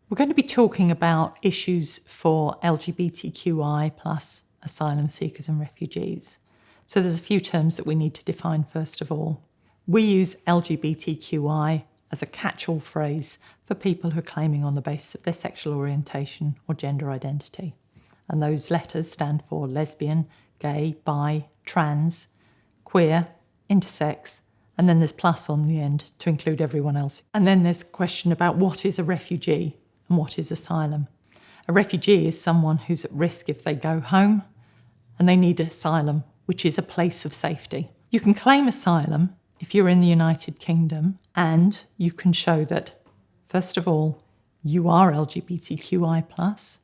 We're going to be talking about issues for LGBTQI plus asylum seekers and refugees. So there's a few terms that we need to define first of all. We use LGBTQI as a catch-all phrase for people who are claiming on the basis of their sexual orientation or gender identity. And those letters stand for lesbian, gay, bi, trans, queer, intersex, and then there's plus on the end to include everyone else. And then there's a question about what is a refugee and what is asylum. A refugee is someone who's at risk if they go home and they need asylum, which is a place of safety. You can claim asylum if you're in the United Kingdom and you can show that, first of all, you are LGBTQI+,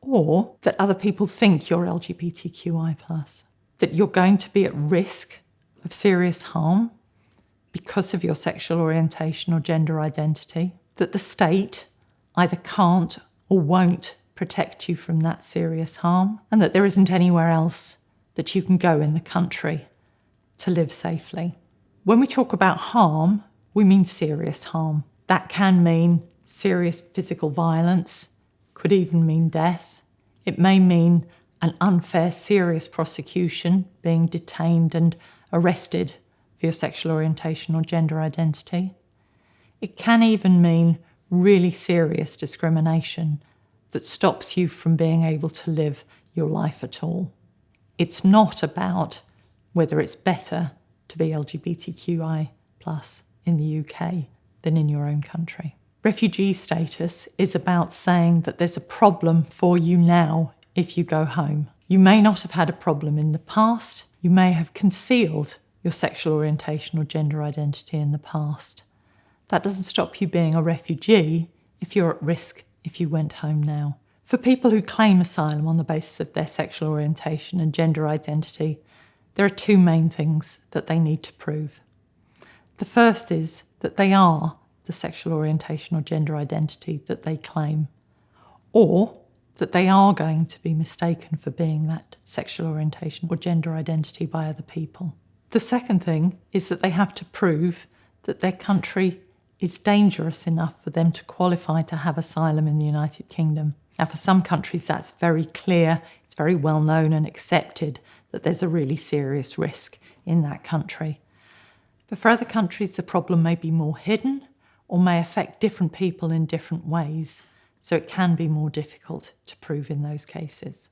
or that other people think you're LGBTQI+, that you're going to be at risk of serious harm because of your sexual orientation or gender identity, that the state either can't or won't protect you from that serious harm, and that there isn't anywhere else that you can go in the country to live safely. When we talk about harm, we mean serious harm. That can mean serious physical violence, could even mean death. It may mean an unfair, serious prosecution, being detained and arrested for your sexual orientation or gender identity. It can even mean really serious discrimination that stops you from being able to live your life at all. It's not about whether it's better to be LGBTQI+ in the UK than in your own country. Refugee status is about saying that there's a problem for you now if you go home. You may not have had a problem in the past. You may have concealed your sexual orientation or gender identity in the past. That doesn't stop you being a refugee if you're at risk if you went home now. For people who claim asylum on the basis of their sexual orientation and gender identity, there are two main things that they need to prove. The first is that they are the sexual orientation or gender identity that they claim, or that they are going to be mistaken for being that sexual orientation or gender identity by other people. The second thing is that they have to prove that their country is dangerous enough for them to qualify to have asylum in the United Kingdom. Now, for some countries, that's very clear. It's very well known and accepted that there's a really serious risk in that country. But for other countries, the problem may be more hidden or may affect different people in different ways. So it can be more difficult to prove in those cases.